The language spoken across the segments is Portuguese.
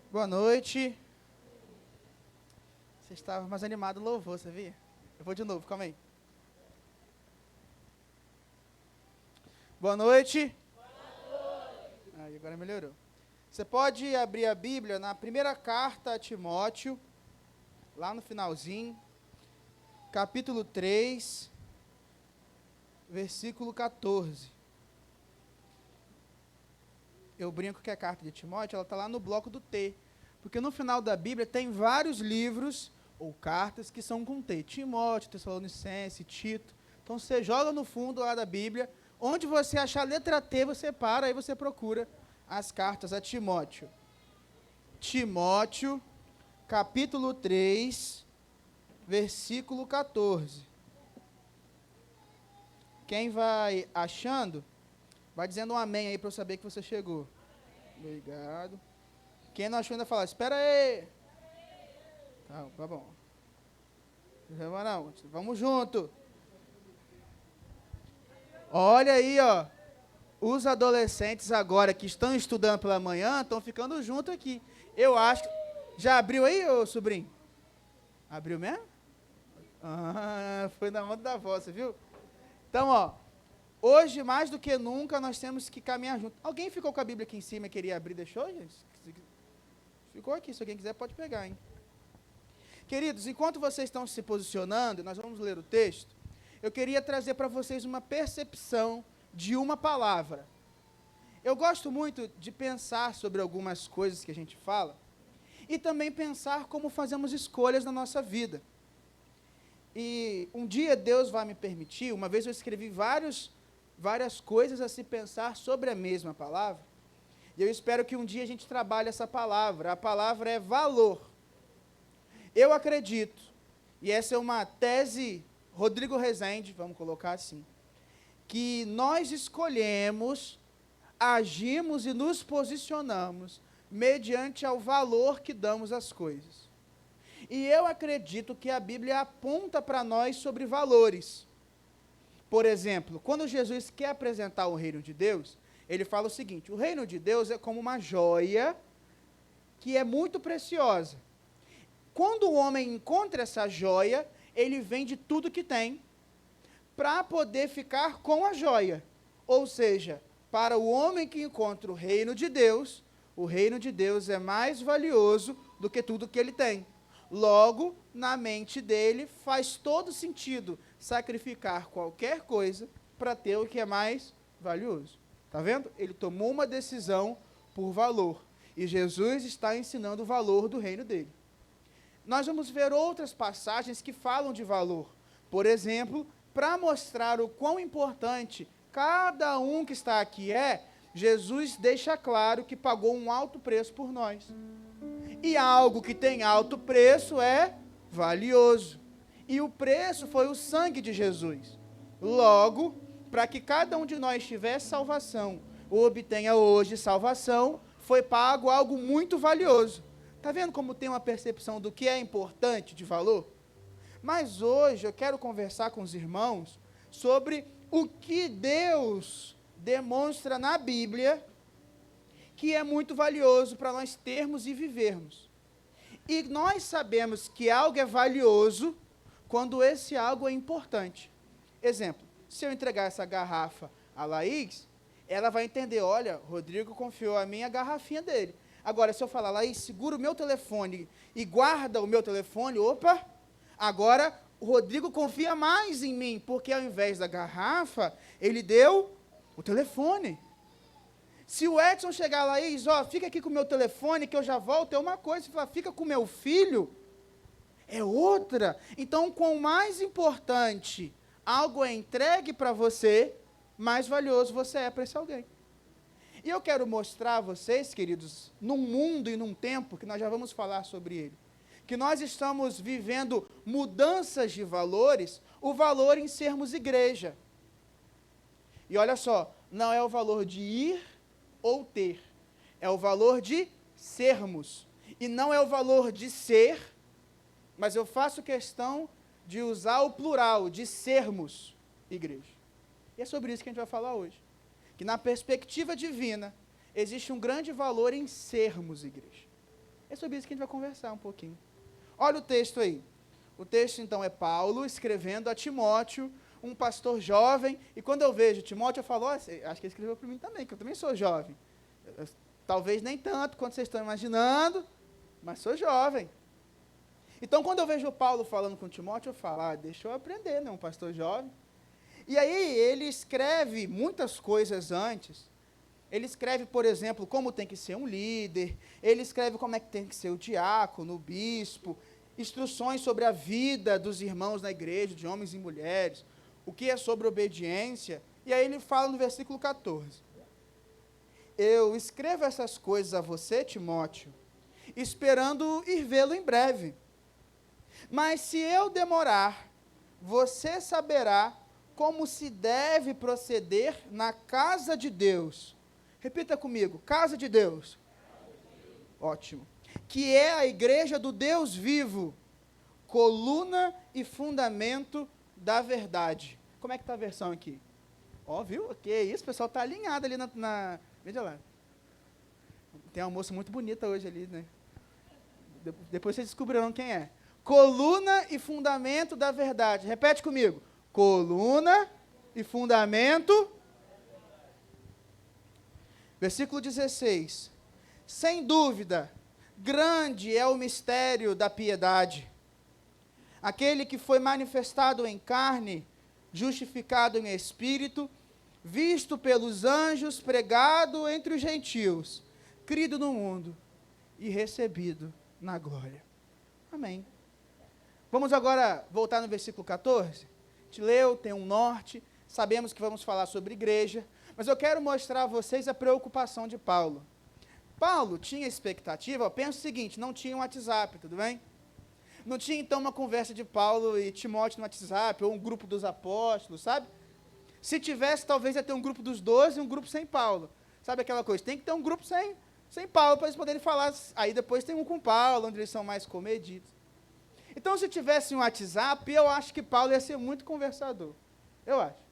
Boa noite. Você estava mais animado no louvor, você viu? Eu vou de novo, calma aí. Boa noite. Aí, agora melhorou. Você pode abrir a Bíblia na primeira carta a Timóteo, lá no finalzinho, capítulo 3, versículo 14. Eu brinco que a carta de Timóteo, ela está lá no bloco do T, porque no final da Bíblia tem vários livros ou cartas que são com T. Timóteo, Tessalonicense, Tito. Então você joga no fundo lá da Bíblia, onde você achar a letra T, você para, aí você procura as cartas a Timóteo. Timóteo, capítulo 3, versículo 14. Quem vai achando, vai dizendo um amém aí para eu saber que você chegou. Obrigado. Quem não achou ainda fala, espera aí. Tá bom. Não, vamos junto. Olha aí, ó. Os adolescentes agora que estão estudando pela manhã estão ficando junto aqui. Eu acho que... Já abriu aí, ô sobrinho? Abriu mesmo? Foi na onda da voz, você viu? Então, ó. Hoje, mais do que nunca, nós temos que caminhar junto. Alguém ficou com a Bíblia aqui em cima e queria abrir, deixou, gente? Ficou aqui, se alguém quiser pode pegar, hein? Queridos, enquanto vocês estão se posicionando, nós vamos ler o texto, eu queria trazer para vocês uma percepção de uma palavra. Eu gosto muito de pensar sobre algumas coisas que a gente fala, e também pensar como fazemos escolhas na nossa vida. E um dia Deus vai me permitir, uma vez eu escrevi várias coisas a se pensar sobre a mesma palavra, e eu espero que um dia a gente trabalhe essa palavra. A palavra é valor. Eu acredito, e essa é uma tese Rodrigo Rezende, vamos colocar assim, que nós escolhemos, agimos e nos posicionamos mediante ao valor que damos às coisas. E eu acredito que a Bíblia aponta para nós sobre valores. Por exemplo, quando Jesus quer apresentar o reino de Deus, ele fala o seguinte: o reino de Deus é como uma joia que é muito preciosa. Quando o homem encontra essa joia, ele vende tudo que tem para poder ficar com a joia. Ou seja, para o homem que encontra o reino de Deus é mais valioso do que tudo que ele tem. Logo, na mente dele, faz todo sentido sacrificar qualquer coisa para ter o que é mais valioso. Está vendo? Ele tomou uma decisão por valor. E Jesus está ensinando o valor do reino dele. Nós vamos ver outras passagens que falam de valor. Por exemplo, para mostrar o quão importante cada um que está aqui é, Jesus deixa claro que pagou um alto preço por nós. E algo que tem alto preço é valioso. E o preço foi o sangue de Jesus. Logo, para que cada um de nós tivesse salvação, ou obtenha hoje salvação, foi pago algo muito valioso. Está vendo como tem uma percepção do que é importante de valor? Mas hoje eu quero conversar com os irmãos sobre o que Deus demonstra na Bíblia que é muito valioso para nós termos e vivermos. E nós sabemos que algo é valioso quando esse algo é importante. Exemplo, se eu entregar essa garrafa a Laís, ela vai entender, olha, Rodrigo confiou a mim a garrafinha dele. Agora, se eu falar, Laís, segura o meu telefone e guarda o meu telefone, opa, agora o Rodrigo confia mais em mim, porque ao invés da garrafa, ele deu o telefone. Se o Edson chegar lá, Laís, fica aqui com o meu telefone, que eu já volto, é uma coisa. Se falar, fica com o meu filho, é outra. Então, quanto mais importante algo é entregue para você, mais valioso você é para esse alguém. E eu quero mostrar a vocês, queridos, num mundo e num tempo, que nós já vamos falar sobre ele, que nós estamos vivendo mudanças de valores, o valor em sermos igreja. E olha só, não é o valor de ir ou ter, é o valor de sermos. E não é o valor de ser, mas eu faço questão de usar o plural, de sermos igreja. E é sobre isso que a gente vai falar hoje. Que na perspectiva divina, existe um grande valor em sermos igreja. É sobre isso que a gente vai conversar um pouquinho. Olha o texto aí. O texto, então, é Paulo escrevendo a Timóteo, um pastor jovem, e quando eu vejo Timóteo, eu falo, oh, acho que ele escreveu para mim também, que eu também sou jovem. Talvez nem tanto quanto vocês estão imaginando, mas sou jovem. Então, quando eu vejo Paulo falando com Timóteo, eu falo, deixa eu aprender, né, um pastor jovem. E aí, ele escreve muitas coisas antes. Ele escreve, por exemplo, como tem que ser um líder, ele escreve como é que tem que ser o diácono, o bispo, instruções sobre a vida dos irmãos na igreja, de homens e mulheres, o que é sobre obediência, e aí ele fala no versículo 14, eu escrevo essas coisas a você, Timóteo, esperando ir vê-lo em breve, mas se eu demorar, você saberá como se deve proceder na casa de Deus. Repita comigo, casa de Deus. Ótimo. Que é a igreja do Deus vivo, coluna e fundamento da verdade. Como é que está a versão aqui? Ó, viu? Que isso, o pessoal está alinhado ali na... Veja lá. Tem uma moça muito bonita hoje ali, né? Depois vocês descobrirão quem é. Coluna e fundamento da verdade. Repete comigo. Coluna e fundamento. Versículo 16. Sem dúvida, grande é o mistério da piedade. Aquele que foi manifestado em carne, justificado em espírito, visto pelos anjos, pregado entre os gentios, crido no mundo e recebido na glória. Amém. Vamos agora voltar no versículo 14. A gente leu, tem um norte, sabemos que vamos falar sobre igreja, mas eu quero mostrar a vocês a preocupação de Paulo. Paulo tinha expectativa, pensa o seguinte, não tinha um WhatsApp, tudo bem? Não tinha então uma conversa de Paulo e Timóteo no WhatsApp, ou um grupo dos apóstolos, sabe? Se tivesse, talvez ia ter um grupo dos 12 e um grupo sem Paulo. Sabe aquela coisa? Tem que ter um grupo sem Paulo para eles poderem falar. Aí depois tem um com Paulo, onde eles são mais comedidos. Então, se tivesse um WhatsApp, eu acho que Paulo ia ser muito conversador. Eu acho.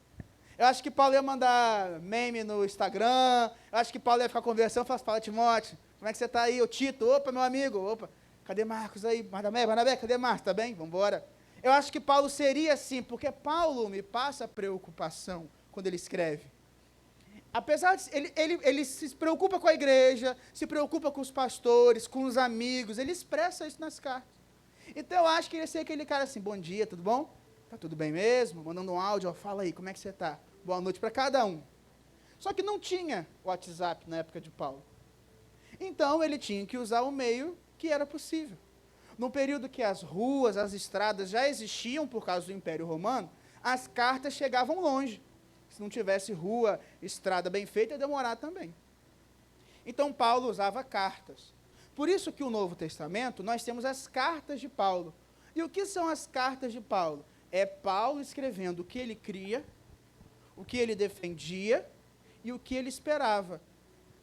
Eu acho que Paulo ia mandar meme no Instagram, eu acho que Paulo ia ficar conversando, fala, Timóteo, como é que você está aí? Ô Tito, opa, meu amigo, opa, cadê Marcos aí? Barnabé, cadê Marcos? Tá bem? Vamos embora. Eu acho que Paulo seria assim, porque Paulo me passa preocupação quando ele escreve. Apesar de, ele se preocupa com a igreja, se preocupa com os pastores, com os amigos, ele expressa isso nas cartas. Então eu acho que ele ia ser aquele cara assim, bom dia, tudo bom? Tá tudo bem mesmo? Mandando um áudio, ó, fala aí, como é que você está? Boa noite para cada um. Só que não tinha WhatsApp na época de Paulo. Então ele tinha que usar o meio que era possível. No período que as ruas, as estradas já existiam por causa do Império Romano, as cartas chegavam longe. Se não tivesse rua, estrada bem feita, ia demorar também. Então Paulo usava cartas. Por isso que o Novo Testamento, nós temos as cartas de Paulo. E o que são as cartas de Paulo? É Paulo escrevendo o que ele cria, o que ele defendia e o que ele esperava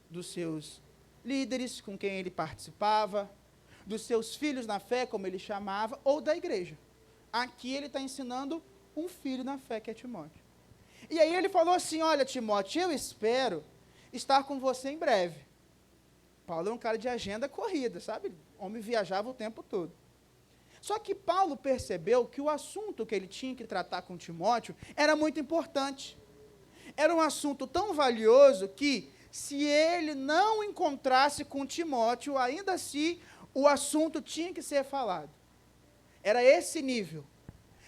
dos seus líderes com quem ele participava, dos seus filhos na fé, como ele chamava, ou da igreja. Aqui ele está ensinando um filho na fé, que é Timóteo. E aí ele falou assim, olha Timóteo, eu espero estar com você em breve. Paulo é um cara de agenda corrida, sabe? O homem viajava o tempo todo. Só que Paulo percebeu que o assunto que ele tinha que tratar com Timóteo era muito importante. Era um assunto tão valioso que, se ele não encontrasse com Timóteo, ainda assim, o assunto tinha que ser falado. Era esse nível.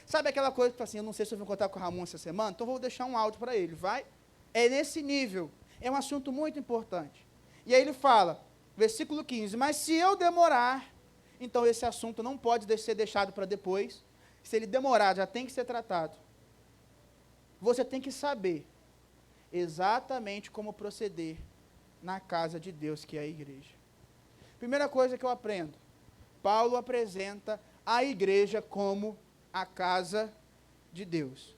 Sabe aquela coisa que, assim, eu não sei se eu vou encontrar com o Ramon essa semana, então vou deixar um áudio para ele, vai? É nesse nível. É um assunto muito importante. E aí ele fala, versículo 15, mas se eu demorar, então esse assunto não pode ser deixado para depois. Se ele demorar, já tem que ser tratado. Você tem que saber exatamente como proceder na casa de Deus, que é a igreja. Primeira coisa que eu aprendo, Paulo apresenta a igreja como a casa de Deus.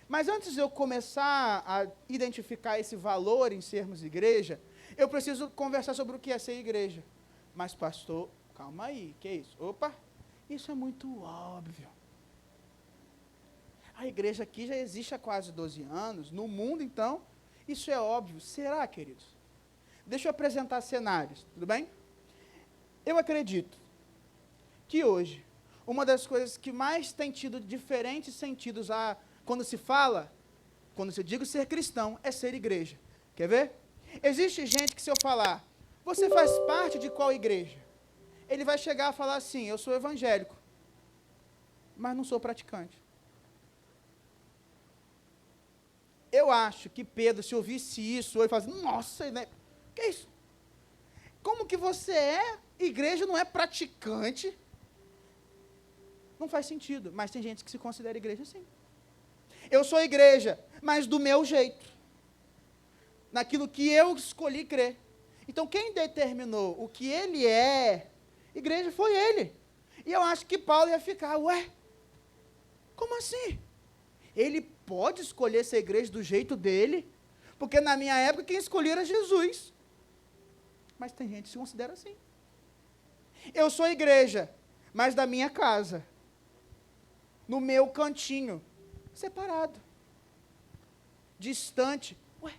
Mas antes de eu começar a identificar esse valor em sermos igreja, eu preciso conversar sobre o que é ser igreja. Mas pastor, calma aí, que é isso? Opa, isso é muito óbvio. A igreja aqui já existe há quase 12 anos, no mundo então, isso é óbvio. Será, queridos? Deixa eu apresentar cenários, tudo bem? Eu acredito que hoje, uma das coisas que mais tem tido diferentes sentidos quando se fala, quando se diz ser cristão, é ser igreja. Quer ver? Existe gente que, se eu falar, você faz parte de qual igreja? Ele vai chegar a falar assim, eu sou evangélico, mas não sou praticante. Eu acho que Pedro, se ouvisse isso, ele falasse, nossa, né? Que é isso? Como que você é igreja, não é praticante? Não faz sentido, mas tem gente que se considera igreja assim. Eu sou igreja, mas do meu jeito. Naquilo que eu escolhi crer. Então, quem determinou o que ele é, igreja, foi ele. E eu acho que Paulo ia ficar, ué, como assim? Ele pode escolher ser igreja do jeito dele? Porque na minha época, quem escolhia era Jesus. Mas tem gente que se considera assim. Eu sou igreja, mas da minha casa. No meu cantinho. Separado. Distante. Ué.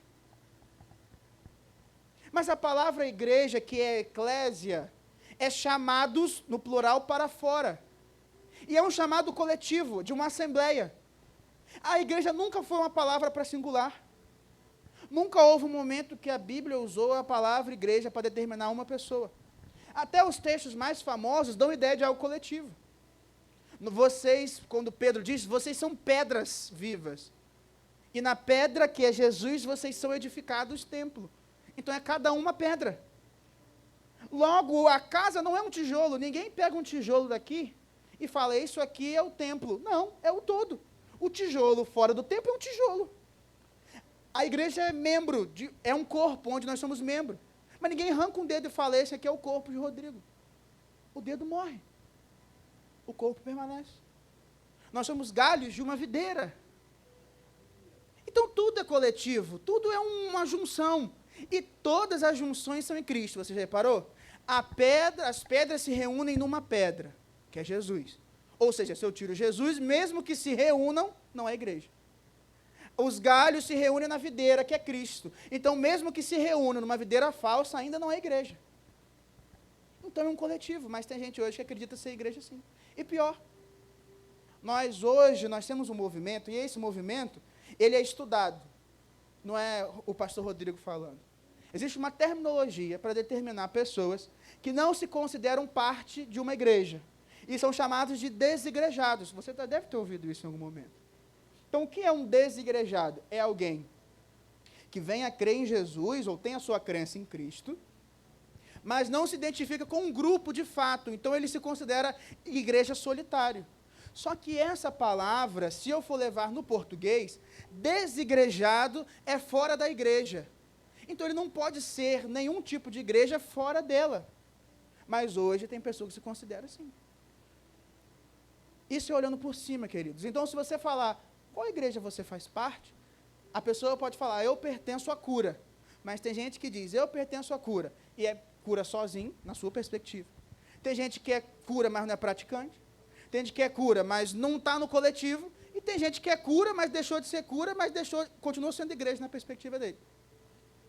Mas a palavra igreja, que é eclésia, é chamados, no plural, para fora. E é um chamado coletivo, de uma assembleia. A igreja nunca foi uma palavra para singular. Nunca houve um momento que a Bíblia usou a palavra igreja para determinar uma pessoa. Até os textos mais famosos dão ideia de algo coletivo. Vocês, quando Pedro diz, vocês são pedras vivas. E na pedra, que é Jesus, vocês são edificados templo. Então é cada uma pedra. Logo, a casa não é um tijolo. Ninguém pega um tijolo daqui e fala, isso aqui é o templo. Não, é o todo. O tijolo fora do templo é um tijolo. A igreja é membro, é um corpo onde nós somos membros. Mas ninguém arranca um dedo e fala, esse aqui é o corpo de Rodrigo. O dedo morre. O corpo permanece. Nós somos galhos de uma videira. Então tudo é coletivo, tudo é uma junção. E todas as junções são em Cristo, você já reparou? As pedras se reúnem numa pedra, que é Jesus. Ou seja, se eu tiro Jesus, mesmo que se reúnam, não é igreja. Os galhos se reúnem na videira, que é Cristo. Então, mesmo que se reúnam numa videira falsa, ainda não é igreja. Então é um coletivo, mas tem gente hoje que acredita ser igreja sim. E pior, hoje temos um movimento, e esse movimento, ele é estudado. Não é o pastor Rodrigo falando. Existe uma terminologia para determinar pessoas que não se consideram parte de uma igreja. E são chamados de desigrejados. Você deve ter ouvido isso em algum momento. Então, o que é um desigrejado? É alguém que vem a crer em Jesus, ou tem a sua crença em Cristo, mas não se identifica com um grupo de fato. Então, ele se considera igreja solitário. Só que essa palavra, se eu for levar no português, desigrejado é fora da igreja. Então, ele não pode ser nenhum tipo de igreja fora dela. Mas hoje tem pessoas que se consideram assim. Isso é olhando por cima, queridos. Então, se você falar, qual igreja você faz parte? A pessoa pode falar, eu pertenço à cura. Mas tem gente que diz, eu pertenço à cura. E é cura sozinho, na sua perspectiva. Tem gente que é cura, mas não é praticante. Tem gente que é cura, mas não está no coletivo. E tem gente que é cura, mas deixou de ser cura, mas continuou sendo igreja na perspectiva dele.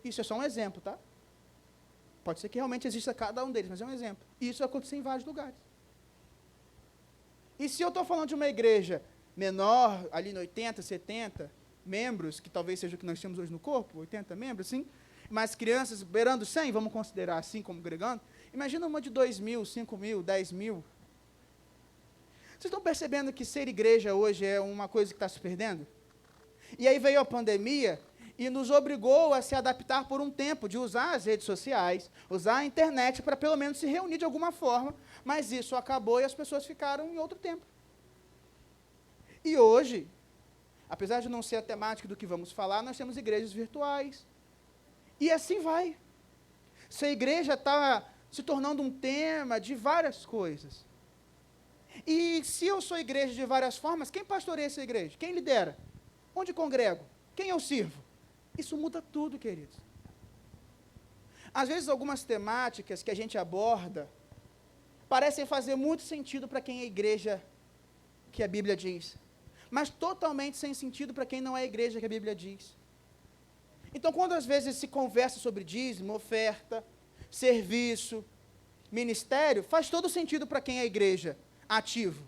Isso é só um exemplo, tá? Pode ser que realmente exista cada um deles, mas é um exemplo. E isso acontece em vários lugares. E se eu estou falando de uma igreja menor, ali no 80, 70 membros, que talvez seja o que nós temos hoje no corpo, 80 membros, sim, mas crianças beirando 100, vamos considerar assim como agregando, imagina uma de 2.000, 5.000, 10.000. Vocês estão percebendo que ser igreja hoje é uma coisa que está se perdendo? E aí veio a pandemia e nos obrigou a se adaptar por um tempo, de usar as redes sociais, usar a internet para pelo menos se reunir de alguma forma, mas isso acabou e as pessoas ficaram em outro tempo. E hoje, apesar de não ser a temática do que vamos falar, nós temos igrejas virtuais. E assim vai. Se a igreja está se tornando um tema de várias coisas. E se eu sou igreja de várias formas, quem pastoreia essa igreja? Quem lidera? Onde congrego? Quem eu sirvo? Isso muda tudo, queridos. Às vezes, algumas temáticas que a gente aborda parecem fazer muito sentido para quem é igreja que a Bíblia diz, mas totalmente sem sentido para quem não é igreja que a Bíblia diz. Então, quando às vezes se conversa sobre dízimo, oferta, serviço, ministério, faz todo sentido para quem é igreja, ativo.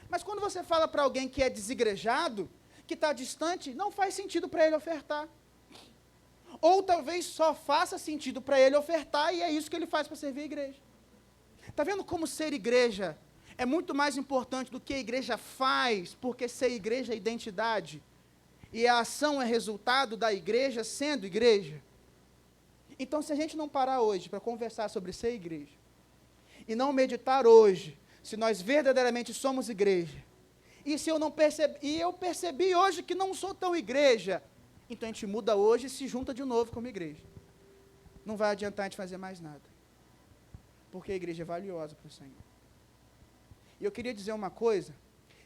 Mas quando você fala para alguém que é desigrejado, que está distante, não faz sentido para ele ofertar. Ou talvez só faça sentido para ele ofertar e é isso que ele faz para servir a igreja. Está vendo como ser igreja é muito mais importante do que a igreja faz, porque ser igreja é identidade. E a ação é resultado da igreja sendo igreja. Então, se a gente não parar hoje para conversar sobre ser igreja, e não meditar hoje, se nós verdadeiramente somos igreja, e se eu não percebi, e eu percebi hoje que não sou tão igreja, então a gente muda hoje e se junta de novo como igreja. Não vai adiantar a gente fazer mais nada. Porque a igreja é valiosa para o Senhor. E eu queria dizer uma coisa,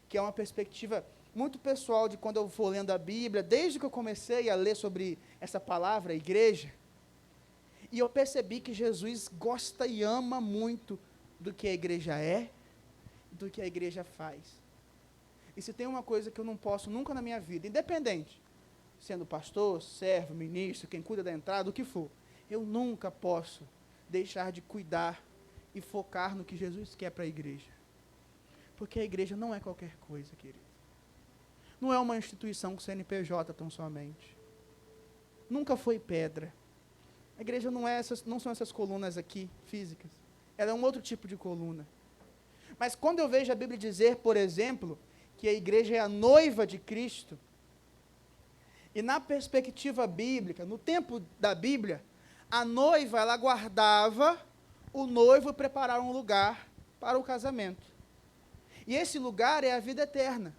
que é uma perspectiva muito pessoal de quando eu for lendo a Bíblia, desde que eu comecei a ler sobre essa palavra, igreja, e eu percebi que Jesus gosta e ama muito do que a igreja é, do que a igreja faz. E se tem uma coisa que eu não posso nunca na minha vida, independente, sendo pastor, servo, ministro, quem cuida da entrada, o que for, eu nunca posso deixar de cuidar e focar no que Jesus quer para a igreja. Porque a igreja não é qualquer coisa, querido. Não é uma instituição com CNPJ tão somente. Nunca foi pedra. A igreja não são essas colunas aqui, físicas. Ela é um outro tipo de coluna. Mas quando eu vejo a Bíblia dizer, por exemplo, que a igreja é a noiva de Cristo, e na perspectiva bíblica, no tempo da Bíblia, a noiva, ela aguardava o noivo preparar um lugar para o casamento. E esse lugar é a vida eterna,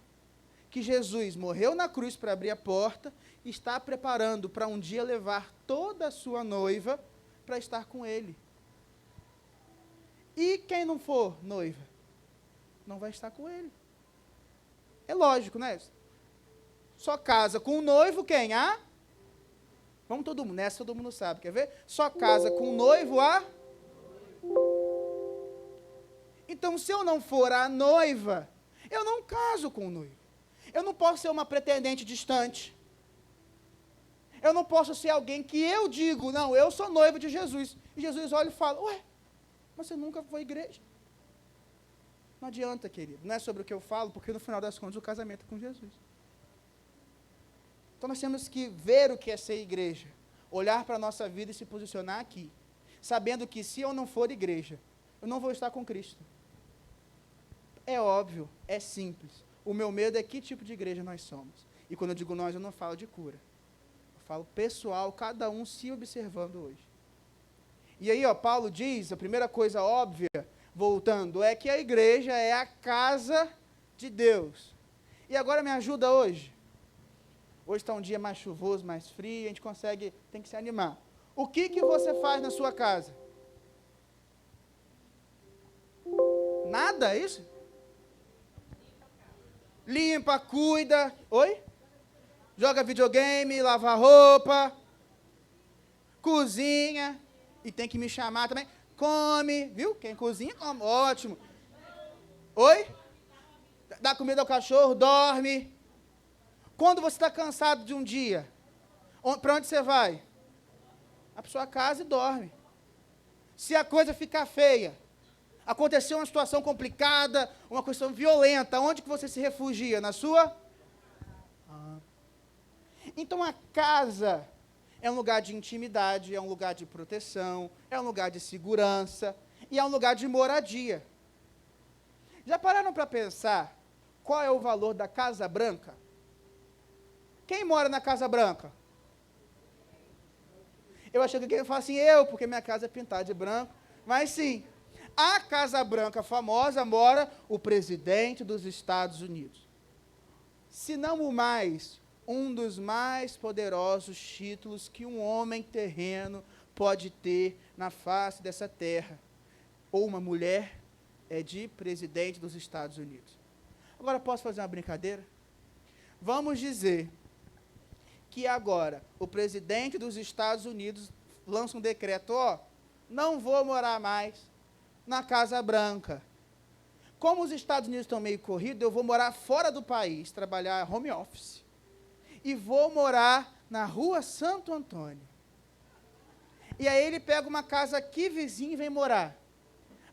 que Jesus morreu na cruz para abrir a porta e está preparando para um dia levar toda a sua noiva para estar com ele. E quem não for noiva, não vai estar com ele. É lógico, né? Só casa com o noivo quem? Vamos todo mundo, nessa todo mundo sabe, quer ver? Só casa com o noivo Então, se eu não for a noiva, eu não caso com o noivo. Eu não posso ser uma pretendente distante. Eu não posso ser alguém que eu digo, não, eu sou noivo de Jesus. E Jesus olha e fala, ué, mas você nunca foi à igreja. Não adianta, querido, não é sobre o que eu falo, porque no final das contas o casamento é com Jesus. Então nós temos que ver o que é ser igreja, olhar para a nossa vida e se posicionar aqui, sabendo que se eu não for igreja, eu não vou estar com Cristo. É óbvio, é simples. O meu medo é que tipo de igreja nós somos. E quando eu digo nós, eu não falo de cura. Eu falo pessoal, cada um se observando hoje. E aí, Paulo diz, a primeira coisa óbvia, voltando, é que a igreja é a casa de Deus. E agora me ajuda hoje. Hoje está um dia mais chuvoso, mais frio, a gente tem que se animar. O que você faz na sua casa? Nada, é isso? Limpa, cuida. Oi? Joga videogame, lava roupa, cozinha, e tem que me chamar também. Come, viu? Quem cozinha, come. Ótimo. Oi? Dá comida ao cachorro, dorme. Quando você está cansado de um dia, para onde você vai? Vai para sua casa e dorme. Se a coisa ficar feia, aconteceu uma situação complicada, uma questão violenta, onde que você se refugia? Na sua? Então a casa é um lugar de intimidade, é um lugar de proteção, é um lugar de segurança e é um lugar de moradia. Já pararam para pensar qual é o valor da Casa Branca? Quem mora na Casa Branca? Eu achei que alguém ia falar assim, porque minha casa é pintada de branco. Mas sim, a Casa Branca famosa mora o presidente dos Estados Unidos. Se não o mais, um dos mais poderosos títulos que um homem terreno pode ter na face dessa terra. Ou uma mulher é de presidente dos Estados Unidos. Agora, posso fazer uma brincadeira? Vamos dizer que agora o presidente dos Estados Unidos lança um decreto, não vou morar mais na Casa Branca. Como os Estados Unidos estão meio corridos, eu vou morar fora do país, trabalhar home office. E vou morar na Rua Santo Antônio. E aí ele pega uma casa aqui vizinha e vem morar.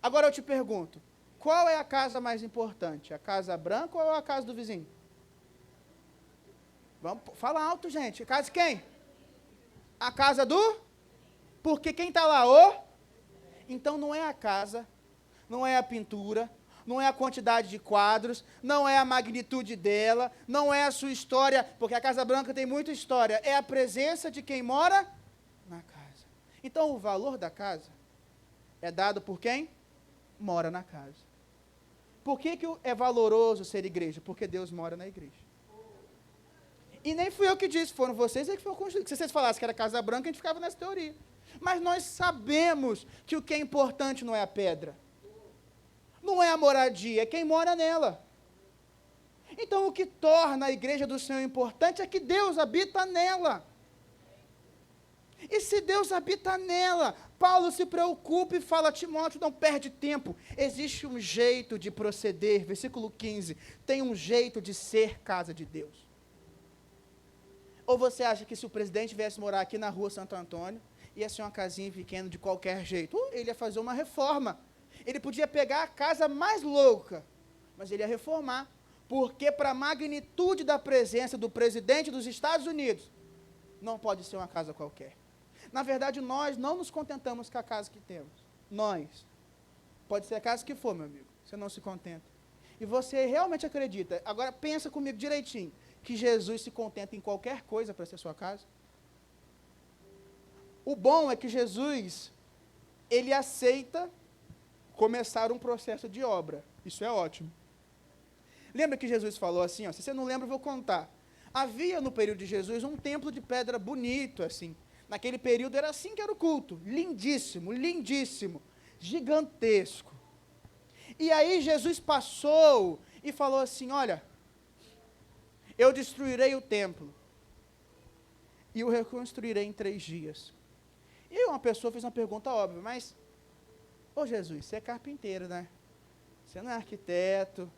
Agora eu te pergunto, qual é a casa mais importante? A casa branca ou a casa do vizinho? Vamos, fala alto, gente. A casa de quem? A casa do? Porque quem está lá? Então não é a casa, não é a pintura, não é a quantidade de quadros, não é a magnitude dela, não é a sua história, porque a Casa Branca tem muita história, é a presença de quem mora na casa. Então o valor da casa é dado por quem mora na casa. Por que é valoroso ser igreja? Porque Deus mora na igreja. E nem fui eu que disse, foram vocês que foram construídos. Se vocês falassem que era Casa Branca, a gente ficava nessa teoria. Mas nós sabemos que o que é importante não é a pedra. Não é a moradia, é quem mora nela. Então, o que torna a igreja do Senhor importante é que Deus habita nela. E se Deus habita nela, Paulo se preocupa e fala a Timóteo, não perde tempo. Existe um jeito de proceder, versículo 15, tem um jeito de ser casa de Deus. Ou você acha que se o presidente viesse morar aqui na rua Santo Antônio, ia ser uma casinha pequena de qualquer jeito? Ele ia fazer uma reforma. Ele podia pegar a casa mais louca, mas ele ia reformar, porque para a magnitude da presença do presidente dos Estados Unidos, não pode ser uma casa qualquer. Na verdade, nós não nos contentamos com a casa que temos. Nós. Pode ser a casa que for, meu amigo. Você não se contenta. E você realmente acredita, agora pensa comigo direitinho, que Jesus se contenta em qualquer coisa para ser sua casa? O bom é que Jesus, ele aceita começar um processo de obra. Isso é ótimo. Lembra que Jesus falou assim, ó, se você não lembra, eu vou contar. Havia no período de Jesus um templo de pedra bonito, assim. Naquele período era assim que era o culto. Lindíssimo, lindíssimo, gigantesco. E aí Jesus passou e falou assim, olha, eu destruirei o templo e o reconstruirei em 3 dias. E uma pessoa fez uma pergunta óbvia, mas ô Jesus, você é carpinteiro, né? Você não é arquiteto,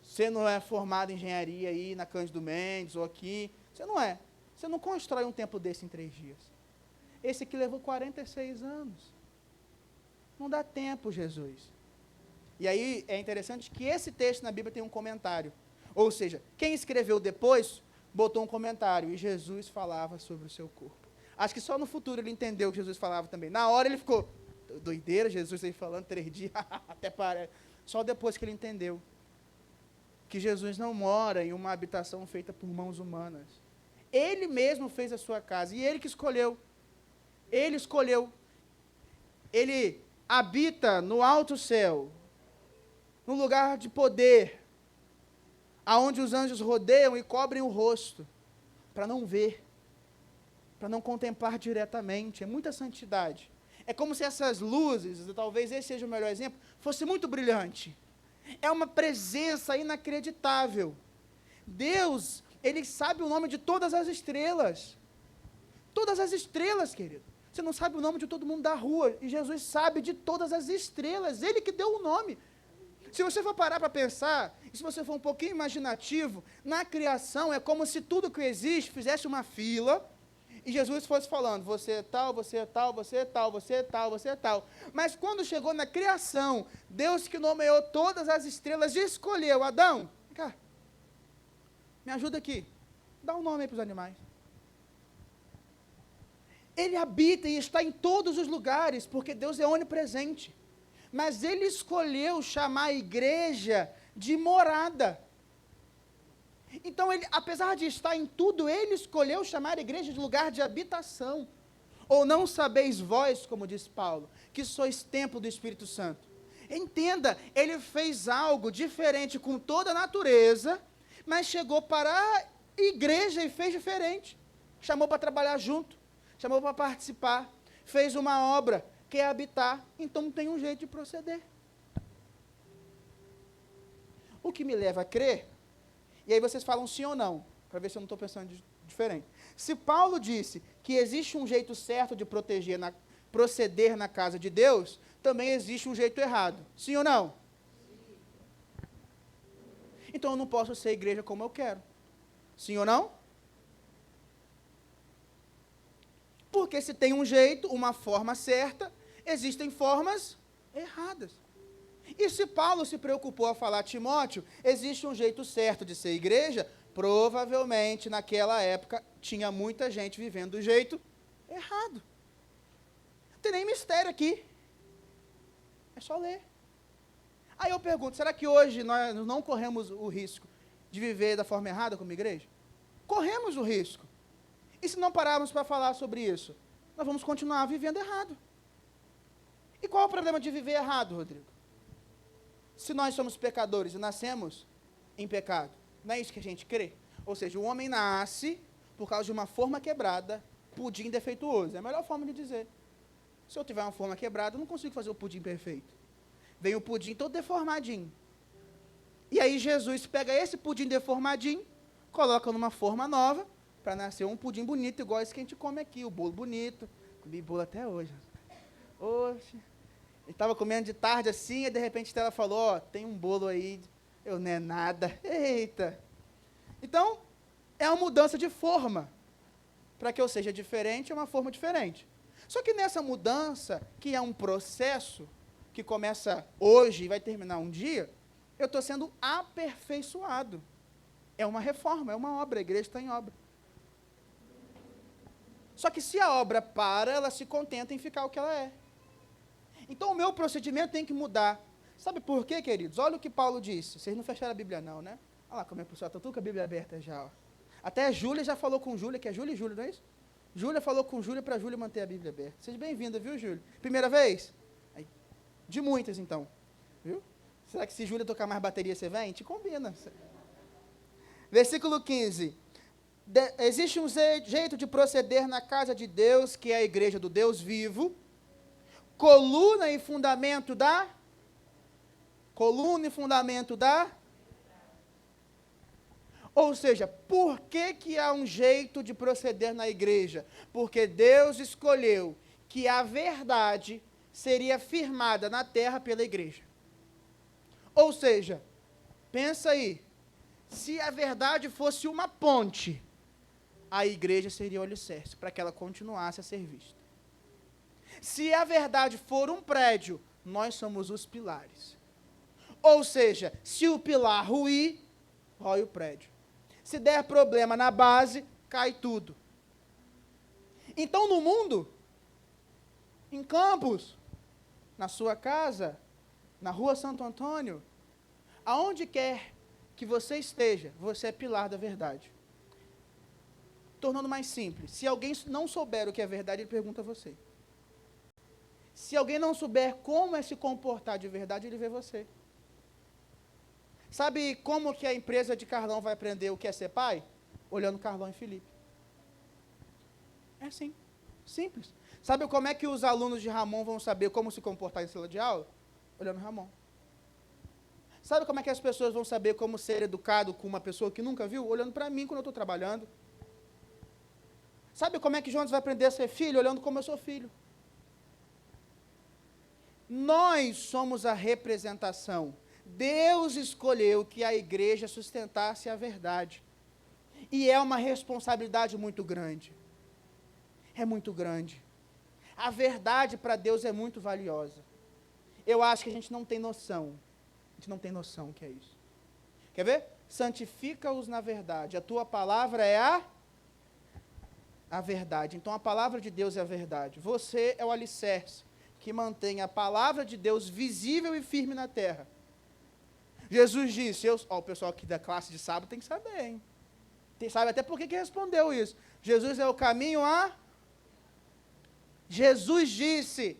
você não é formado em engenharia aí na Cândido Mendes ou aqui, você não é. Você não constrói um templo desse em 3 dias. Esse aqui levou 46 anos. Não dá tempo, Jesus. E aí é interessante que esse texto na Bíblia tem um comentário. Ou seja, quem escreveu depois, botou um comentário, e Jesus falava sobre o seu corpo. Acho que só no futuro ele entendeu o que Jesus falava também. Na hora ele ficou, doideira, Jesus aí falando 3 dias, até parece. Só depois que ele entendeu que Jesus não mora em uma habitação feita por mãos humanas. Ele mesmo fez a sua casa, e ele que escolheu. Ele escolheu. Ele habita no alto céu, no lugar de poder, aonde os anjos rodeiam e cobrem o rosto, para não ver, para não contemplar diretamente. É muita santidade. É como se essas luzes, talvez esse seja o melhor exemplo, fosse muito brilhante. É uma presença inacreditável. Deus, Ele sabe o nome de todas as estrelas. Todas as estrelas, querido. Você não sabe o nome de todo mundo da rua, e Jesus sabe de todas as estrelas, Ele que deu o nome. Se você for parar para pensar, e se você for um pouquinho imaginativo, na criação é como se tudo que existe fizesse uma fila, e Jesus fosse falando, você é tal, você é tal, você é tal, você é tal, você é tal. Mas quando chegou na criação, Deus que nomeou todas as estrelas, escolheu Adão, vem cá, me ajuda aqui, dá um nome aí para os animais. Ele habita e está em todos os lugares, porque Deus é onipresente. Mas Ele escolheu chamar a igreja de morada. Então, Ele, apesar de estar em tudo, Ele escolheu chamar a igreja de lugar de habitação. Ou não sabeis vós, como diz Paulo, que sois templo do Espírito Santo. Entenda, Ele fez algo diferente com toda a natureza, mas chegou para a igreja e fez diferente. Chamou para trabalhar junto. Chamou para participar, fez uma obra, quer habitar, então tem um jeito de proceder. O que me leva a crer, e aí vocês falam sim ou não, para ver se eu não estou pensando diferente. Se Paulo disse que existe um jeito certo de proceder na casa de Deus, também existe um jeito errado. Sim ou não? Sim. Então eu não posso ser igreja como eu quero. Sim ou não? Porque se tem um jeito, uma forma certa, existem formas erradas. E se Paulo se preocupou a falar a Timóteo, existe um jeito certo de ser igreja, provavelmente naquela época tinha muita gente vivendo do jeito errado. Não tem nem mistério aqui. É só ler. Aí eu pergunto, será que hoje nós não corremos o risco de viver da forma errada como igreja? Corremos o risco. E se não pararmos para falar sobre isso? Nós vamos continuar vivendo errado. E qual é o problema de viver errado, Rodrigo? Se nós somos pecadores e nascemos em pecado, não é isso que a gente crê? Ou seja, o homem nasce por causa de uma forma quebrada, pudim defeituoso. É a melhor forma de dizer. Se eu tiver uma forma quebrada, eu não consigo fazer o pudim perfeito. Vem o pudim todo deformadinho. E aí Jesus pega esse pudim deformadinho, coloca numa forma nova, para nascer um pudim bonito, igual esse que a gente come aqui, o bolo bonito. Comi bolo até hoje. Oxe. Ele estava comendo de tarde assim, e de repente a Estela falou, ó, tem um bolo aí. Eu, não é nada. Eita. Então, é uma mudança de forma. Para que eu seja diferente, é uma forma diferente. Só que nessa mudança, que é um processo, que começa hoje e vai terminar um dia, eu estou sendo aperfeiçoado. É uma reforma, é uma obra, a igreja está em obra. Só que se a obra para, ela se contenta em ficar o que ela é. Então o meu procedimento tem que mudar. Sabe por quê, queridos? Olha o que Paulo disse. Vocês não fecharam a Bíblia não, né? Olha lá como é que o pessoal está tudo com a Bíblia aberta já. Ó. Até a Júlia já falou com Júlia, que é Júlia e Júlia, não é isso? Júlia falou com Júlia para Júlia manter a Bíblia aberta. Seja bem-vinda, viu, Júlia? Primeira vez? Aí, de muitas, então. Viu? Será que se Júlia tocar mais bateria, você vem? Te combina. Versículo 15. Existe um jeito de proceder na casa de Deus, que é a igreja do Deus vivo, coluna e fundamento da... Ou seja, por que há um jeito de proceder na igreja? Porque Deus escolheu que a verdade seria firmada na terra pela igreja. Ou seja, pensa aí, se a verdade fosse uma ponte, a igreja seria o alicerce, para que ela continuasse a ser vista. Se a verdade for um prédio, nós somos os pilares. Ou seja, se o pilar ruir, rói o prédio. Se der problema na base, cai tudo. Então, no mundo, em Campos, na sua casa, na rua Santo Antônio, aonde quer que você esteja, você é pilar da verdade. Tornando mais simples, se alguém não souber o que é verdade, ele pergunta a você. Se alguém não souber como é se comportar de verdade, ele vê você. Sabe como que a empresa de Carlão vai aprender o que é ser pai? Olhando Carlão e Felipe. É assim, simples. Sabe como é que os alunos de Ramon vão saber como se comportar em sala de aula? Olhando Ramon. Sabe como é que as pessoas vão saber como ser educado com uma pessoa que nunca viu? Olhando para mim quando eu estou trabalhando. Sabe como é que Jonas vai aprender a ser filho? Olhando como eu sou filho. Nós somos a representação. Deus escolheu que a igreja sustentasse a verdade. E é uma responsabilidade muito grande. É muito grande. A verdade para Deus é muito valiosa. Eu acho que a gente não tem noção. A gente não tem noção o que é isso. Quer ver? Santifica-os na verdade. A tua palavra é a verdade. Então a palavra de Deus é a verdade. Você é o alicerce que mantém a palavra de Deus visível e firme na terra. Jesus disse, o pessoal aqui da classe de sábado tem que saber, hein? Sabe até por que respondeu isso. Jesus é o caminho Jesus disse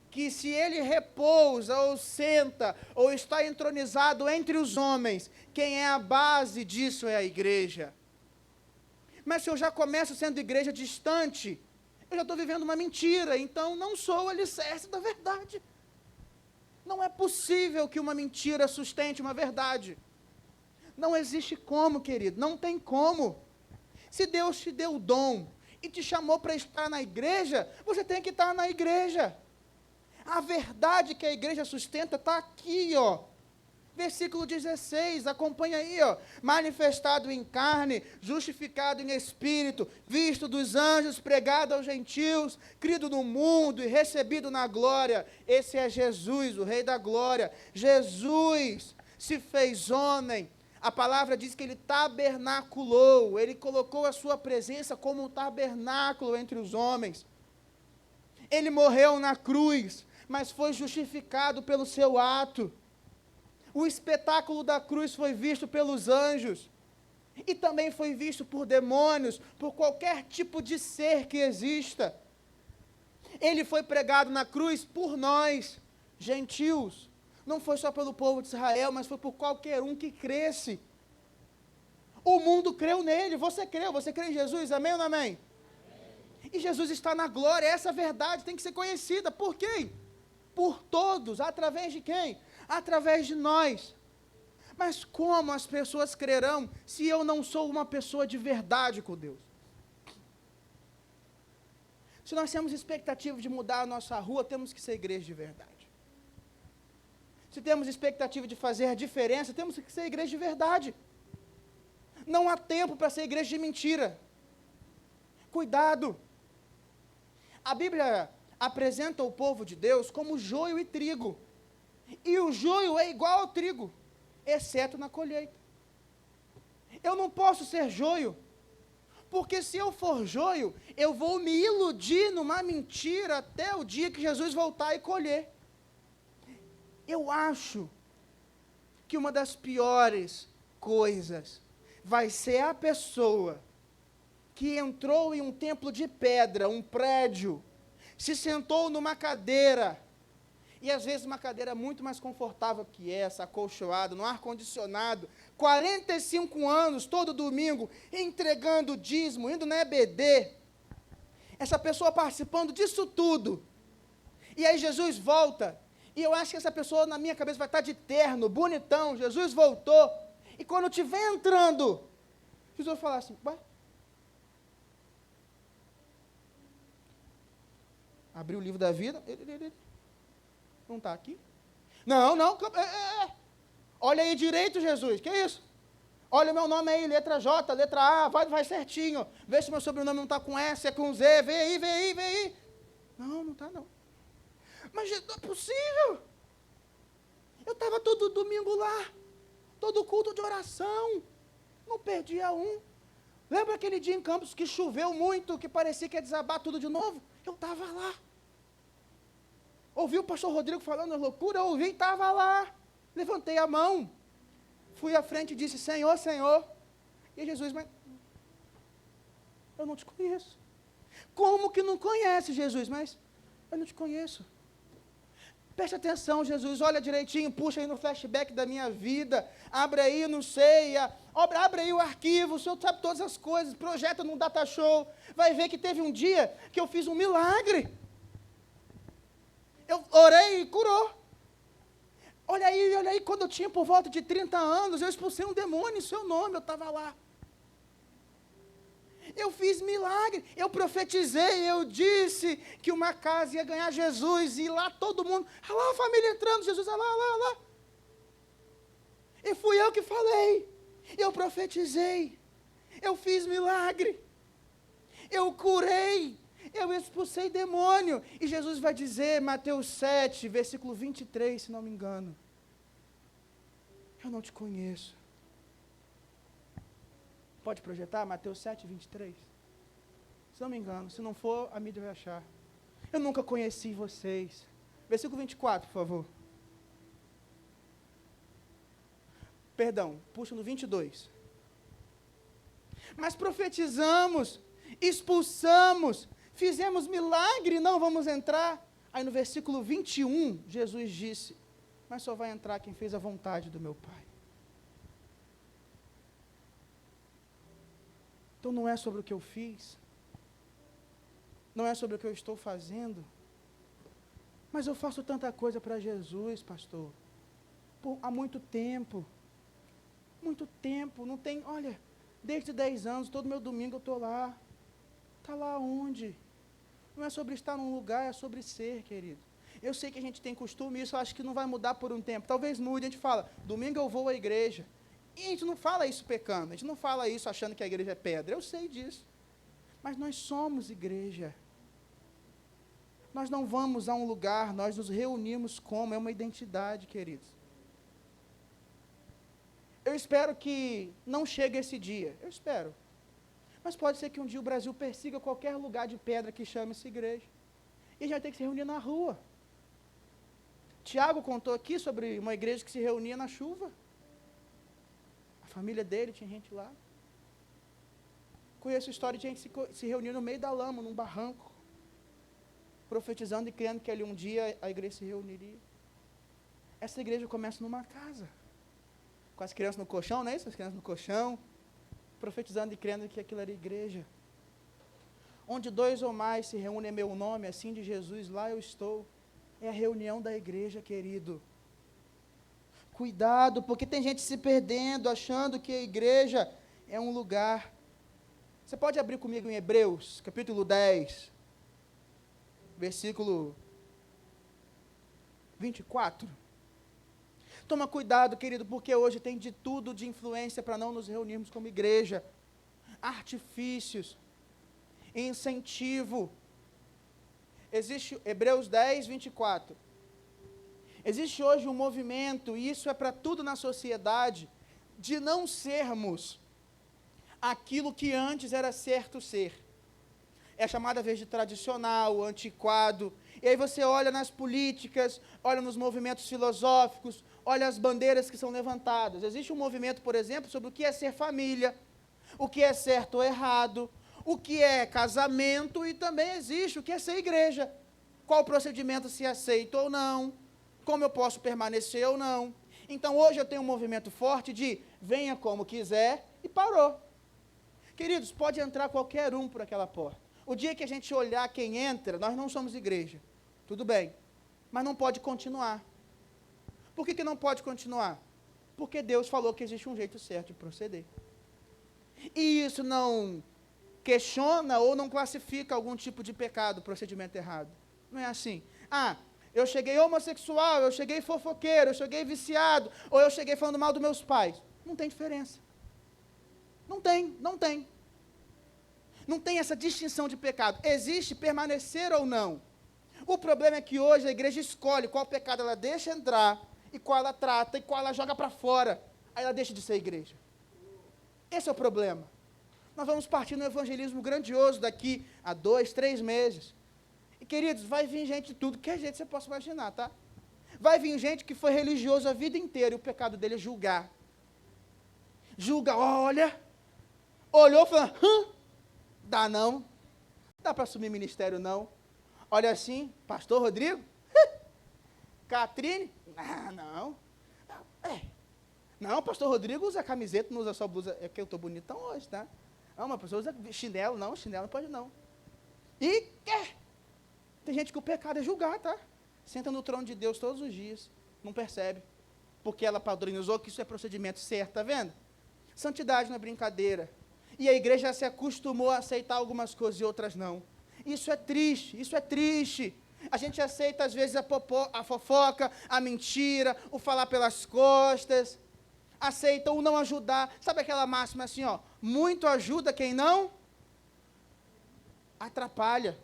que se ele repousa, ou senta, ou está entronizado entre os homens, quem é a base disso é a igreja. Mas se eu já começo sendo igreja distante, eu já estou vivendo uma mentira, então não sou o alicerce da verdade. Não é possível que uma mentira sustente uma verdade. Não existe como, querido, não tem como. Se Deus te deu o dom e te chamou para estar na igreja, você tem que estar na igreja. A verdade que a igreja sustenta está aqui, ó. Versículo 16, acompanha aí, ó. Manifestado em carne, justificado em espírito, visto dos anjos, pregado aos gentios, crido no mundo e recebido na glória. Esse é Jesus, o Rei da glória. Jesus se fez homem. A palavra diz que ele tabernaculou, ele colocou a sua presença como um tabernáculo entre os homens. Ele morreu na cruz, mas foi justificado pelo seu ato. O espetáculo da cruz foi visto pelos anjos, e também foi visto por demônios, por qualquer tipo de ser que exista. Ele foi pregado na cruz por nós, gentios. Não foi só pelo povo de Israel, mas foi por qualquer um que cresce. O mundo creu nele, você crê em Jesus, amém ou não amém? Amém. E Jesus está na glória, essa verdade tem que ser conhecida. Por quem? Por todos, através de quem? Através de nós. Mas como as pessoas crerão se eu não sou uma pessoa de verdade com Deus? Se nós temos expectativa de mudar a nossa rua, temos que ser igreja de verdade. Se temos expectativa de fazer a diferença, temos que ser igreja de verdade. Não há tempo para ser igreja de mentira. Cuidado. A Bíblia apresenta o povo de Deus como joio e trigo. E o joio é igual ao trigo, exceto na colheita. Eu não posso ser joio, porque se eu for joio, eu vou me iludir numa mentira até o dia que Jesus voltar e colher. Eu acho que uma das piores coisas vai ser a pessoa que entrou em um templo de pedra, um prédio, se sentou numa cadeira, e às vezes uma cadeira muito mais confortável que essa, acolchoada, no ar-condicionado, 45 anos, todo domingo, entregando dízimo, indo na EBD, essa pessoa participando disso tudo, e aí Jesus volta, e eu acho que essa pessoa na minha cabeça vai estar de terno, bonitão, Jesus voltou, e quando estiver entrando, Jesus vai falar assim, ué? Abriu o livro da vida, ele não está aqui? Não, olha aí direito, Jesus, que isso? Olha meu nome aí, letra J, letra A, vai certinho, vê se meu sobrenome não está com S, é com Z, vem aí. Não está não. Mas não é possível. Eu estava todo domingo lá, todo culto de oração, não perdia um. Lembra aquele dia em Campos que choveu muito, que parecia que ia desabar tudo de novo? Eu estava lá. Ouvi o pastor Rodrigo falando loucura, eu ouvi e estava lá. Levantei a mão, fui à frente e disse, Senhor, Senhor. E Jesus, mas eu não te conheço. Como que não conhece, Jesus? Mas eu não te conheço. Preste atenção, Jesus, olha direitinho, puxa aí no flashback da minha vida, abre aí, não sei, abre aí o arquivo, o Senhor sabe todas as coisas, projeta num data show, vai ver que teve um dia que eu fiz um milagre. Eu orei e curou. Olha aí, quando eu tinha por volta de 30 anos, eu expulsei um demônio em seu nome, eu estava lá. Eu fiz milagre, eu profetizei, eu disse que uma casa ia ganhar Jesus, e lá todo mundo, olha lá a família entrando, Jesus, olha lá. E fui eu que falei, eu profetizei, eu fiz milagre, eu curei, eu expulsei demônio. E Jesus vai dizer, Mateus 7, versículo 23, se não me engano, eu não te conheço. Pode projetar? Mateus 7, 23. Se não me engano, se não for, a mídia vai achar. Eu nunca conheci vocês. Versículo 24, por favor. Perdão, puxa no 22. Mas profetizamos, expulsamos, fizemos milagre, não vamos entrar. Aí no versículo 21, Jesus disse, mas só vai entrar quem fez a vontade do meu Pai. Então não é sobre o que eu fiz, não é sobre o que eu estou fazendo, mas eu faço tanta coisa para Jesus, pastor, há muito tempo, não tem, olha, desde 10 anos, todo meu domingo eu estou lá, está lá onde? Não é sobre estar num lugar, é sobre ser, querido. Eu sei que a gente tem costume, isso eu acho que não vai mudar por um tempo. Talvez mude, a gente fala, domingo eu vou à igreja. E a gente não fala isso pecando, a gente não fala isso achando que a igreja é pedra. Eu sei disso. Mas nós somos igreja. Nós não vamos a um lugar, nós nos reunimos como, é uma identidade, queridos. Eu espero que não chegue esse dia, eu espero. Mas pode ser que um dia o Brasil persiga qualquer lugar de pedra que chame-se igreja. E a gente vai ter que se reunir na rua. Tiago contou aqui sobre uma igreja que se reunia na chuva. A família dele tinha gente lá. Conheço a história de gente se reunir no meio da lama, num barranco, profetizando e crendo que ali um dia a igreja se reuniria. Essa igreja começa numa casa, com as crianças no colchão, não é isso? As crianças no colchão, profetizando e crendo que aquilo era igreja. Onde 2 ou mais se reúnem em meu nome, assim de Jesus, lá eu estou. É a reunião da igreja, querido. Cuidado, porque tem gente se perdendo, achando que a igreja é um lugar. Você pode abrir comigo em Hebreus, capítulo 10, versículo 24. Toma cuidado, querido, porque hoje tem de tudo de influência para não nos reunirmos como igreja. Artifícios, incentivo. Existe, Hebreus 10, 24. Existe hoje um movimento, e isso é para tudo na sociedade, de não sermos aquilo que antes era certo ser. É chamada às vezes de tradicional, antiquado. E aí você olha nas políticas, olha nos movimentos filosóficos, olha as bandeiras que são levantadas. Existe um movimento, por exemplo, sobre o que é ser família, o que é certo ou errado, o que é casamento, e também existe o que é ser igreja. Qual procedimento se aceita ou não, como eu posso permanecer ou não. Então hoje eu tenho um movimento forte de venha como quiser e parou. Queridos, pode entrar qualquer um por aquela porta. O dia que a gente olhar quem entra, nós não somos igreja. Tudo bem, mas não pode continuar. Por que não pode continuar? Porque Deus falou que existe um jeito certo de proceder. E isso não questiona ou não classifica algum tipo de pecado, procedimento errado. Não é assim. Ah, eu cheguei homossexual, eu cheguei fofoqueiro, eu cheguei viciado, ou eu cheguei falando mal dos meus pais. Não tem diferença. Não tem. Não tem essa distinção de pecado. Existe permanecer ou não. O problema é que hoje a igreja escolhe qual pecado ela deixa entrar, e qual ela trata, e qual ela joga para fora. Aí ela deixa de ser igreja. Esse é o problema. Nós vamos partir num evangelismo grandioso daqui a 2, 3 meses. E, queridos, vai vir gente de tudo que é jeito você possa imaginar, tá? Vai vir gente que foi religioso a vida inteira, e o pecado dele é julgar. Julga, olha, olhou e falou, dá não, dá para assumir ministério não. Olha assim, pastor Rodrigo, Catrine, não. Não, pastor Rodrigo usa camiseta, não usa só blusa, é que eu estou bonitão hoje, tá? Não, uma pessoa usa chinelo não pode não. E tem gente que o pecado é julgar, tá? Senta no trono de Deus todos os dias, não percebe, porque ela padronizou que isso é procedimento certo, tá vendo? Santidade não é brincadeira. E a igreja se acostumou a aceitar algumas coisas e outras não. Isso é triste. A gente aceita, às vezes, a fofoca, a mentira, o falar pelas costas. Aceita o não ajudar. Sabe aquela máxima assim, ó? Muito ajuda quem não atrapalha.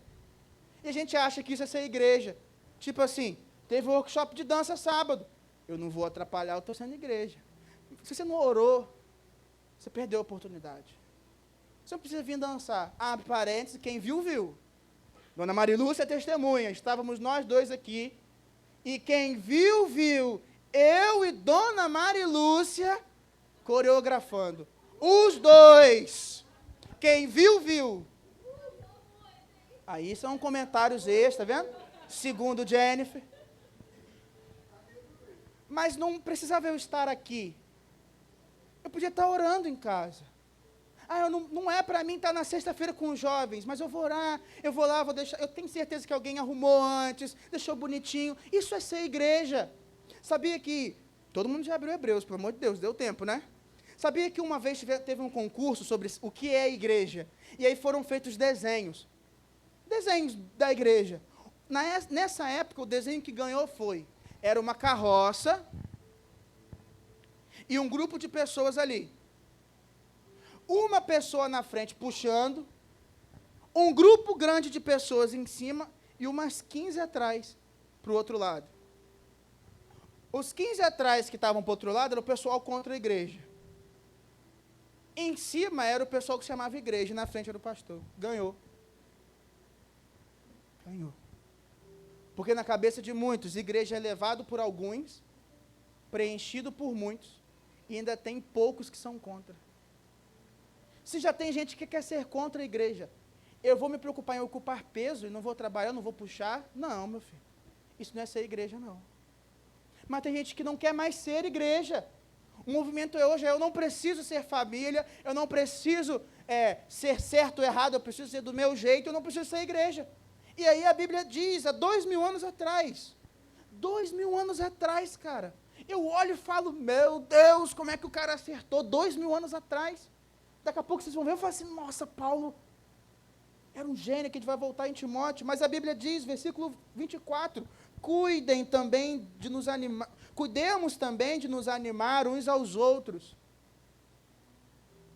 E a gente acha que isso é ser igreja. Tipo assim, teve um workshop de dança sábado. Eu não vou atrapalhar, eu estou sendo igreja. Se você não orou, você perdeu a oportunidade. Você não precisa vir dançar. Abre parênteses, quem viu, viu. Dona Marilúcia é testemunha. Estávamos nós dois aqui. E quem viu, viu. Eu e Dona Marilúcia coreografando. Os dois. Quem viu, viu. Aí são comentários extras, tá vendo? Segundo Jennifer. Mas não precisava eu estar aqui. Eu podia estar orando em casa. Não é para mim estar na sexta-feira com os jovens, mas eu vou orar, eu vou lá, vou deixar. Eu tenho certeza que alguém arrumou antes, deixou bonitinho. Isso é ser igreja. Sabia que, todo mundo já abriu Hebreus, pelo amor de Deus, deu tempo, né? Sabia que uma vez teve um concurso sobre o que é igreja, e aí foram feitos desenhos da igreja. Nessa época, o desenho que ganhou era uma carroça e um grupo de pessoas ali. Uma pessoa na frente puxando, um grupo grande de pessoas em cima e umas 15 atrás, para o outro lado. Os 15 atrás que estavam para o outro lado era o pessoal contra a igreja. Em cima era o pessoal que chamava igreja, e na frente era o pastor. Ganhou. Ganhou. Porque na cabeça de muitos, igreja é levado por alguns, preenchido por muitos, e ainda tem poucos que são contra. Se já tem gente que quer ser contra a igreja, eu vou me preocupar em ocupar peso e não vou trabalhar, não vou puxar? Não, meu filho. Isso não é ser igreja, não. Mas tem gente que não quer mais ser igreja. O movimento hoje é: eu não preciso ser família, eu não preciso ser certo ou errado, eu preciso ser do meu jeito, eu não preciso ser igreja. E aí a Bíblia diz, há 2000 anos atrás, 2000 anos atrás, cara, eu olho e falo: meu Deus, como é que o cara acertou 2000 anos atrás? Daqui a pouco vocês vão ver, eu falo assim: nossa, Paulo era um gênio, que a gente vai voltar em Timóteo. Mas a Bíblia diz, versículo 24, cuidemos também de nos animar uns aos outros.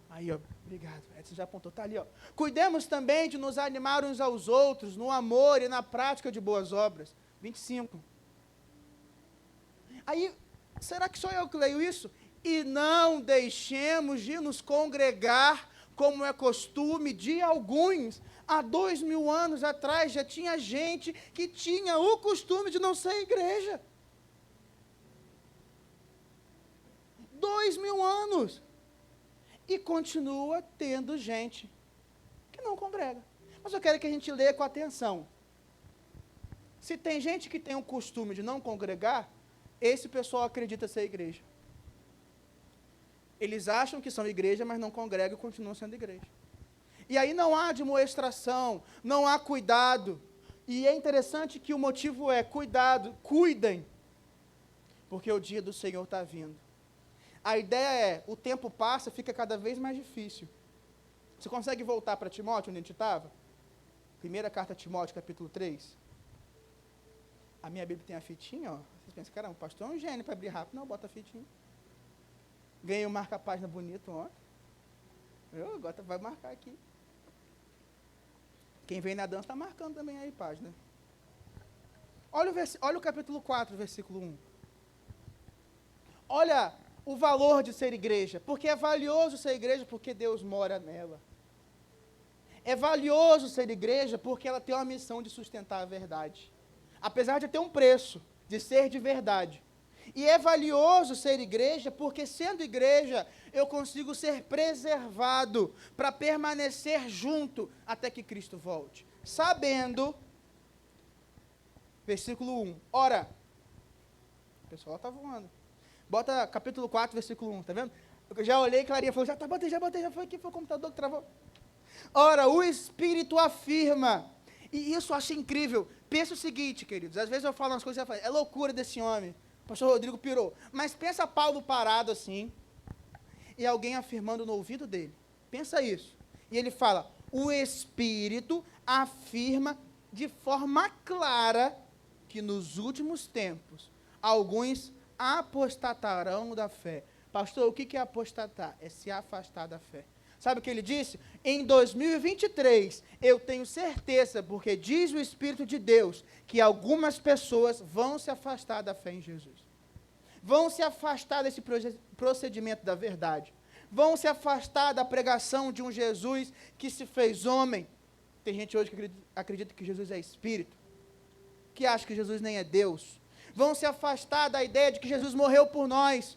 Aí, ó, obrigado, Edson já apontou, está ali, ó. Cuidemos também de nos animar uns aos outros, no amor e na prática de boas obras. 25. Aí, será que sou eu que leio isso? E não deixemos de nos congregar, como é costume de alguns. Há 2000 anos atrás já tinha gente que tinha o costume de não ser igreja. 2000 anos. E continua tendo gente que não congrega. Mas eu quero que a gente leia com atenção. Se tem gente que tem o costume de não congregar, esse pessoal acredita ser igreja. Eles acham que são igreja, mas não congregam e continuam sendo igreja. E aí não há admoestação, não há cuidado. E é interessante que o motivo é: cuidado, cuidem, porque o dia do Senhor está vindo. A ideia é: o tempo passa, fica cada vez mais difícil. Você consegue voltar para Timóteo, onde a gente estava? Primeira carta a Timóteo, capítulo 3. A minha Bíblia tem a fitinha, ó. Vocês pensam: caramba, o pastor é um gênio para abrir rápido. Não, bota a fitinha. Ganhei um marca-página bonito ontem. Agora vai marcar aqui. Quem vem na dança está marcando também aí a página. Olha o capítulo 4, versículo 1. Olha o valor de ser igreja. Porque é valioso ser igreja, porque Deus mora nela. É valioso ser igreja, porque ela tem uma missão de sustentar a verdade. Apesar de ter um preço, de ser de verdade. E é valioso ser igreja, porque sendo igreja, eu consigo ser preservado para permanecer junto até que Cristo volte. Sabendo, versículo 1, ora, o pessoal está voando. Bota capítulo 4, versículo 1, tá vendo? Eu já olhei, Clarinha falou: já botei, já foi aqui, foi o computador que travou. Ora, o Espírito afirma, e isso eu achei incrível. Pensa o seguinte, queridos, às vezes eu falo umas coisas e eu falo: é loucura desse homem. O pastor Rodrigo pirou. Mas pensa Paulo parado assim, e alguém afirmando no ouvido dele. Pensa isso. E ele fala: o Espírito afirma de forma clara que nos últimos tempos alguns apostatarão da fé. Pastor, o que é apostatar? É se afastar da fé. Sabe o que ele disse? Em 2023, eu tenho certeza, porque diz o Espírito de Deus, que algumas pessoas vão se afastar da fé em Jesus. Vão se afastar desse procedimento da verdade. Vão se afastar da pregação de um Jesus que se fez homem. Tem gente hoje que acredita que Jesus é Espírito, que acha que Jesus nem é Deus. Vão se afastar da ideia de que Jesus morreu por nós.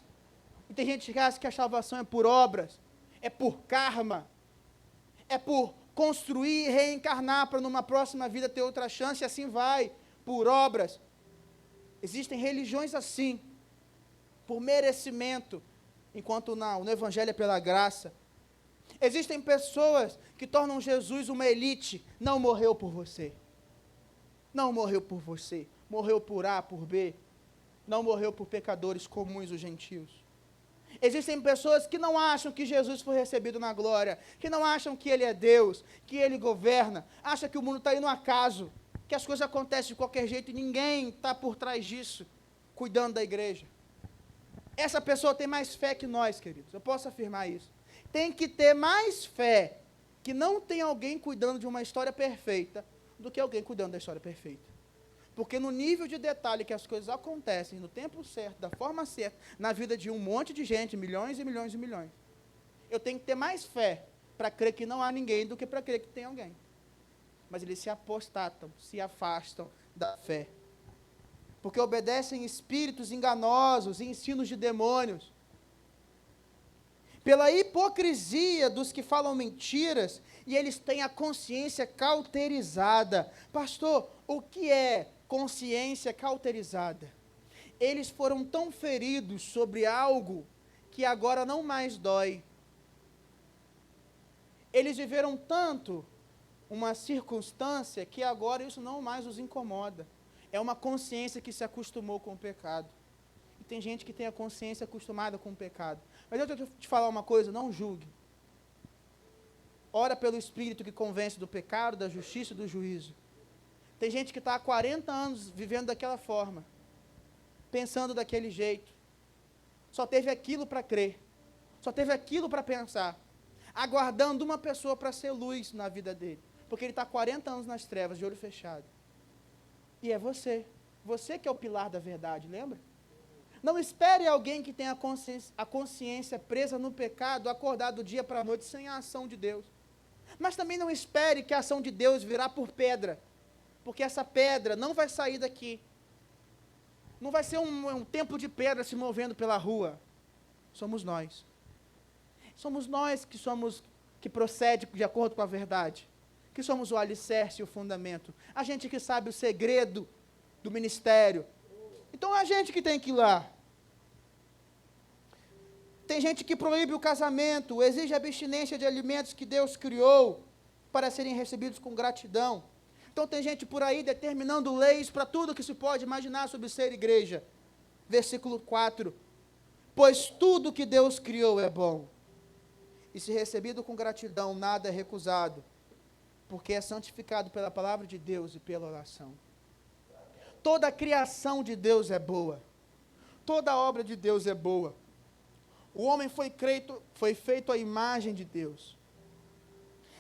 E tem gente que acha que a salvação é por obras, é por karma, é por construir e reencarnar para numa próxima vida ter outra chance, e assim vai, por obras. Existem religiões assim, por merecimento, enquanto no Evangelho é pela graça. Existem pessoas que tornam Jesus uma elite. Não morreu por você. Não morreu por você. Morreu por A, por B. Não morreu por pecadores comuns, os gentios. Existem pessoas que não acham que Jesus foi recebido na glória, que não acham que Ele é Deus, que Ele governa, acham que o mundo está aí no acaso. que as coisas acontecem de qualquer jeito e ninguém está por trás disso, cuidando da igreja. Essa pessoa tem mais fé que nós, queridos, eu posso afirmar isso. Tem que ter mais fé que não tem alguém cuidando de uma história perfeita do que alguém cuidando da história perfeita. Porque no nível de detalhe que as coisas acontecem, no tempo certo, da forma certa, na vida de um monte de gente, milhões e milhões e milhões, eu tenho que ter mais fé para crer que não há ninguém do que para crer que tem alguém. Mas eles se apostatam, se afastam da fé. Porque obedecem espíritos enganosos e ensinos de demônios. Pela hipocrisia dos que falam mentiras, e eles têm a consciência cauterizada. Pastor, o que é consciência cauterizada? Eles foram tão feridos sobre algo que agora não mais dói. Eles viveram tanto uma circunstância que agora isso não mais os incomoda. É uma consciência que se acostumou com o pecado. E tem gente que tem a consciência acostumada com o pecado. Mas eu tenho que te falar uma coisa, não julgue. Ora pelo Espírito que convence do pecado, da justiça e do juízo. Tem gente que está há 40 anos vivendo daquela forma, pensando daquele jeito. Só teve aquilo para crer. Só teve aquilo para pensar. Aguardando uma pessoa para ser luz na vida dele. Porque ele está 40 anos nas trevas, de olho fechado. E é você. Você que é o pilar da verdade, lembra? Não espere alguém que tenha a consciência presa no pecado, acordar do dia para a noite sem a ação de Deus. Mas também não espere que a ação de Deus virá por pedra. Porque essa pedra não vai sair daqui. Não vai ser um templo de pedra se movendo pela rua. Somos nós. Somos nós que procede de acordo com a verdade. Que somos o alicerce e o fundamento. A gente que sabe o segredo do ministério. Então é a gente que tem que ir lá. Tem gente que proíbe o casamento, exige a abstinência de alimentos que Deus criou para serem recebidos com gratidão. Então tem gente por aí determinando leis para tudo que se pode imaginar sobre ser igreja. Versículo 4. Pois tudo que Deus criou é bom. E se recebido com gratidão, nada é recusado. Porque é santificado pela palavra de Deus e pela oração. Toda a criação de Deus é boa. Toda a obra de Deus é boa. O homem foi feito à imagem de Deus.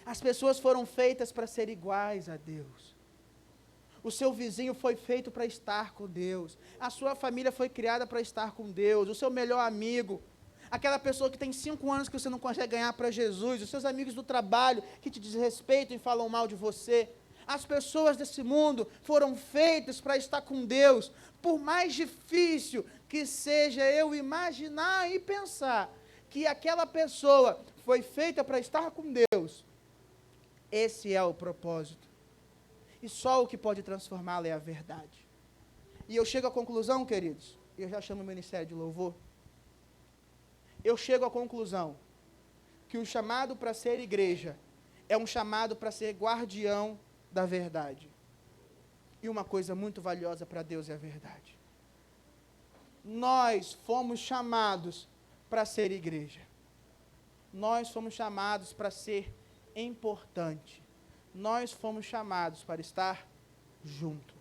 As pessoas foram feitas para ser iguais a Deus. O seu vizinho foi feito para estar com Deus. A sua família foi criada para estar com Deus. O seu melhor amigo, aquela pessoa que tem 5 anos que você não consegue ganhar para Jesus, os seus amigos do trabalho que te desrespeitam e falam mal de você. As pessoas desse mundo foram feitas para estar com Deus. Por mais difícil que seja eu imaginar e pensar que aquela pessoa foi feita para estar com Deus, esse é o propósito. E só o que pode transformá-la é a verdade. E eu chego à conclusão, queridos, eu já chamo o Ministério de Louvor, eu chego à conclusão que o chamado para ser igreja é um chamado para ser guardião da verdade. E uma coisa muito valiosa para Deus é a verdade. Nós fomos chamados para ser igreja. Nós fomos chamados para ser importante. Nós fomos chamados para estar junto.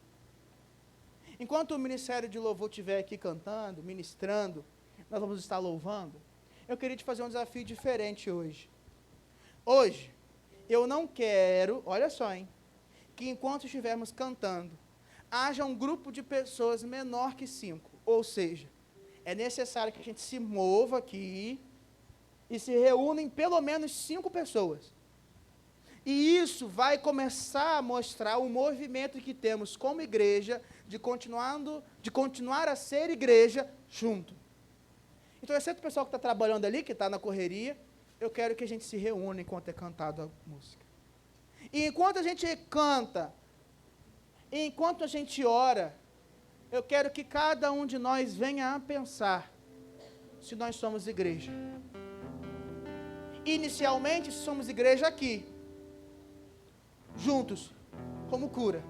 Enquanto o Ministério de Louvor estiver aqui cantando, ministrando, nós vamos estar louvando. Eu queria te fazer um desafio diferente hoje. Hoje, eu não quero, olha só, que enquanto estivermos cantando, haja um grupo de pessoas menor que 5. Ou seja, é necessário que a gente se mova aqui e se reúna em pelo menos 5 pessoas. E isso vai começar a mostrar o movimento que temos como igreja de continuar a ser igreja junto. Então, exceto o pessoal que está trabalhando ali, que está na correria, eu quero que a gente se reúna enquanto é cantada a música. E enquanto a gente canta, e enquanto a gente ora, eu quero que cada um de nós venha a pensar se nós somos igreja. Inicialmente, somos igreja aqui, juntos, como cura.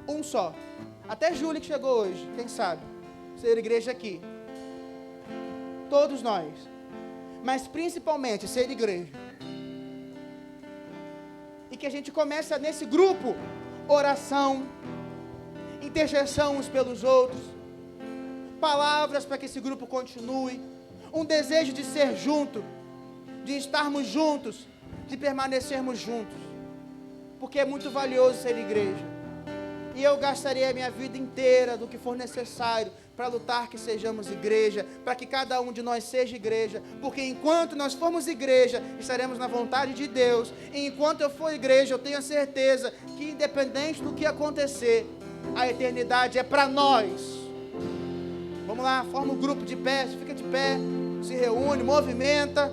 Um só. Até Júlia que chegou hoje, quem sabe, ser igreja aqui. Todos nós. Mas principalmente ser igreja. E que a gente comece nesse grupo oração, intercessão uns pelos outros, palavras para que esse grupo continue, um desejo de ser junto, de estarmos juntos, de permanecermos juntos, porque é muito valioso ser igreja, e eu gastarei a minha vida inteira do que for necessário para lutar que sejamos igreja, para que cada um de nós seja igreja, porque enquanto nós formos igreja, estaremos na vontade de Deus, e enquanto eu for igreja, eu tenho a certeza que independente do que acontecer, a eternidade é para nós. Vamos lá, forma um grupo de pé, fica de pé, se reúne, movimenta.